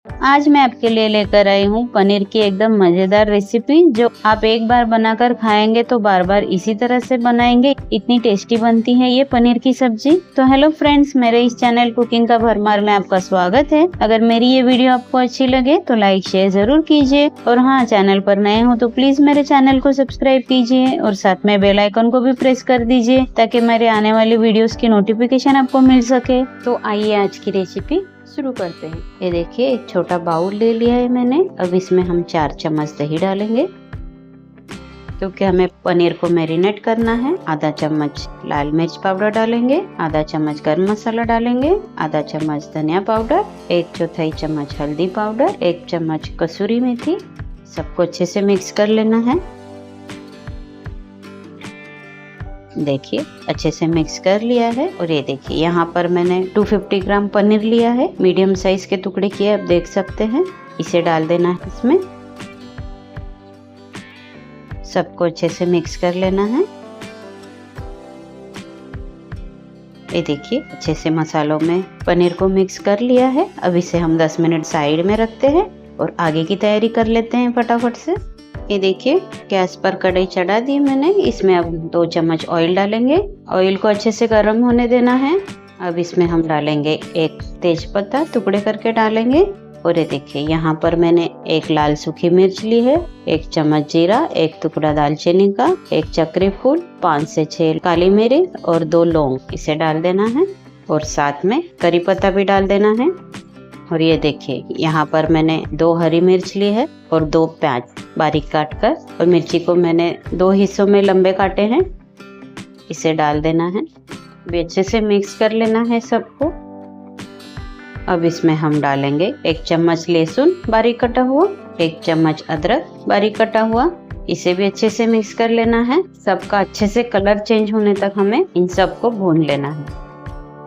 आज मैं आपके लिए लेकर आई हूँ पनीर की एकदम मजेदार रेसिपी जो आप एक बार बनाकर खाएंगे तो बार बार इसी तरह से बनाएंगे। इतनी टेस्टी बनती है ये पनीर की सब्जी। तो हेलो फ्रेंड्स, मेरे इस चैनल कुकिंग का भरमार में आपका स्वागत है। अगर मेरी ये वीडियो आपको अच्छी लगे तो लाइक शेयर जरूर कीजिए और हाँ, चैनल पर नए हो तो प्लीज मेरे चैनल को सब्सक्राइब कीजिए और साथ में बेल आइकन को भी प्रेस कर दीजिए ताकि मेरे आने वाली वीडियोस की नोटिफिकेशन आपको मिल सके। तो आइए आज की रेसिपी शुरू करते हैं। ये देखिए, एक छोटा बाउल ले लिया है मैंने। अब इसमें हम 4 चम्मच दही डालेंगे क्योंकि हमें पनीर को मैरिनेट करना है। आधा चम्मच लाल मिर्च पाउडर डालेंगे, आधा चम्मच गरम मसाला डालेंगे, आधा चम्मच धनिया पाउडर, 1/4 चम्मच हल्दी पाउडर, 1 चम्मच कसूरी मेथी। सबको अच्छे से मिक्स कर लेना है। देखिए, अच्छे से मिक्स कर लिया है। और ये देखिए, यहाँ पर मैंने 250 ग्राम पनीर लिया है, मीडियम साइज के टुकड़े किए, आप देख सकते हैं। इसे डाल देना है इसमें। सबको अच्छे से मिक्स कर लेना है। ये देखिए, अच्छे से मसालों में पनीर को मिक्स कर लिया है। अब इसे हम 10 मिनट साइड में रखते हैं और आगे की तैयारी कर लेते हैं फटाफट से। ये देखिए, गैस पर कढ़ाई चढ़ा दी मैंने। इसमें अब 2 चम्मच ऑयल डालेंगे। ऑयल को अच्छे से गर्म होने देना है। अब इसमें हम डालेंगे 1 तेज पत्ता, टुकड़े करके डालेंगे। और ये देखिए, यहाँ पर मैंने 1 लाल सूखी मिर्च ली है, 1 चम्मच जीरा, 1 टुकड़ा दालचीनी का, 1 चक्री फूल, 5 से 6 काली मिर्च और 2 लौंग, इसे डाल देना है। और साथ में करी पत्ता भी डाल देना है। और ये देखिए, यहाँ पर मैंने 2 हरी मिर्च ली है और 2 प्याज बारीक काट कर, और मिर्ची को मैंने 2 हिस्सों में लंबे काटे हैं, इसे डाल देना है। भी अच्छे से मिक्स कर लेना है सबको। अब इसमें हम डालेंगे 1 चम्मच लहसुन बारीक कटा हुआ, 1 चम्मच अदरक बारीक कटा हुआ, इसे भी अच्छे से मिक्स कर लेना है। सबका अच्छे से कलर चेंज होने तक हमें इन सबको भून लेना है।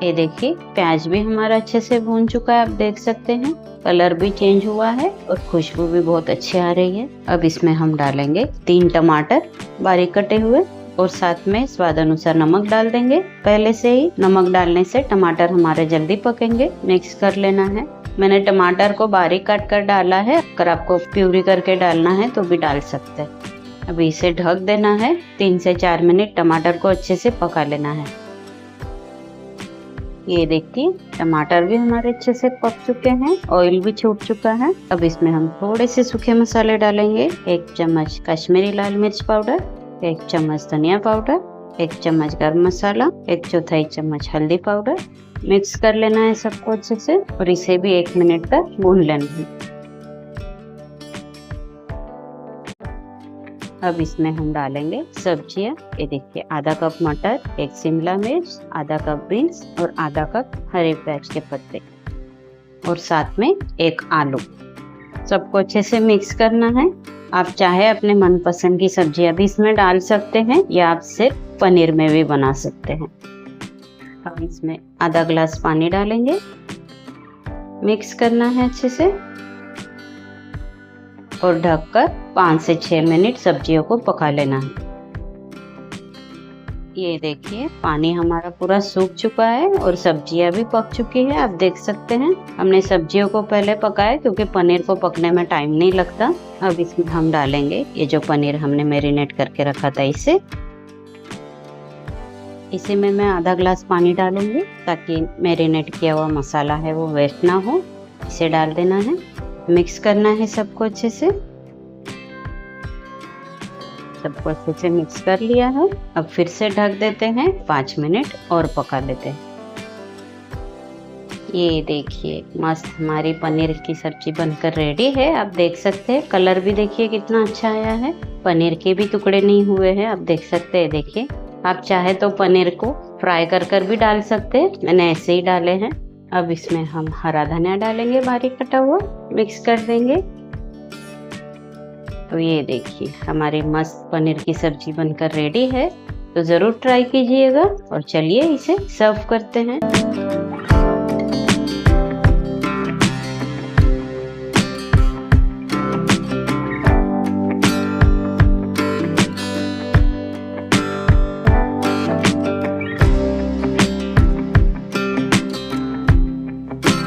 ये देखिए, प्याज भी हमारा अच्छे से भून चुका है, आप देख सकते हैं। कलर भी चेंज हुआ है और खुशबू भी बहुत अच्छी आ रही है। अब इसमें हम डालेंगे 3 टमाटर बारीक कटे हुए और साथ में स्वाद अनुसार नमक डाल देंगे। पहले से ही नमक डालने से टमाटर हमारे जल्दी पकेंगे। मिक्स कर लेना है। मैंने टमाटर को बारीक काट कर डाला है, अगर आपको प्यूरी करके डालना है तो भी डाल सकते हैं। अब इसे ढक देना है। 3 से 4 मिनट टमाटर को अच्छे से पका लेना है। ये देखिए, टमाटर भी हमारे अच्छे से पक चुके हैं, ऑयल भी छूट चुका है। अब इसमें हम थोड़े से सूखे मसाले डालेंगे। 1 चम्मच कश्मीरी लाल मिर्च पाउडर, 1 चम्मच धनिया पाउडर, 1 चम्मच गरम मसाला, 1/4 चम्मच हल्दी पाउडर। मिक्स कर लेना है सबको अच्छे से और इसे भी 1 मिनट तक भून लेना है। अब इसमें हम डालेंगे सब्जियां। ये देखिए, आधा कप मटर, 1 शिमला मिर्च, आधा कप बीन्स और आधा कप हरे प्याज के पत्ते और साथ में 1 आलू। सबको अच्छे से मिक्स करना है। आप चाहे अपने मनपसंद की सब्जियां भी इसमें डाल सकते हैं या आप सिर्फ पनीर में भी बना सकते हैं। अब इसमें आधा ग्लास पानी डालेंगे। मिक्स करना है अच्छे से और ढककर 5 से 6 मिनट सब्जियों को पका लेना है। ये देखिए, पानी हमारा पूरा सूख चुका है और सब्जियां भी पक चुकी है, आप देख सकते हैं। हमने सब्जियों को पहले पकाया क्योंकि पनीर को पकने में टाइम नहीं लगता। अब इसमें हम डालेंगे ये जो पनीर हमने मैरिनेट करके रखा था, इसे में मैं आधा ग्लास पानी डालूंगी ताकि मैरिनेट किया हुआ मसाला है वो वेस्ट ना हो। इसे डाल देना है। मिक्स करना है सबको अच्छे से। सबको अच्छे से मिक्स कर लिया है। अब फिर से ढक देते हैं, 5 मिनट और पका लेते हैं। ये देखिए, मस्त हमारी पनीर की सब्जी बनकर रेडी है, आप देख सकते हैं। कलर भी देखिए कितना अच्छा आया है। पनीर के भी टुकड़े नहीं हुए हैं, आप देख सकते हैं। देखिए, आप चाहे तो पनीर को फ्राई कर भी डाल सकते हैं, मैंने ऐसे ही डाले हैं। अब इसमें हम हरा धनिया डालेंगे बारीक कटा हुआ, मिक्स कर देंगे। तो ये देखिए, हमारी मस्त पनीर की सब्जी बनकर रेडी है। तो जरूर ट्राई कीजिएगा और चलिए इसे सर्व करते हैं।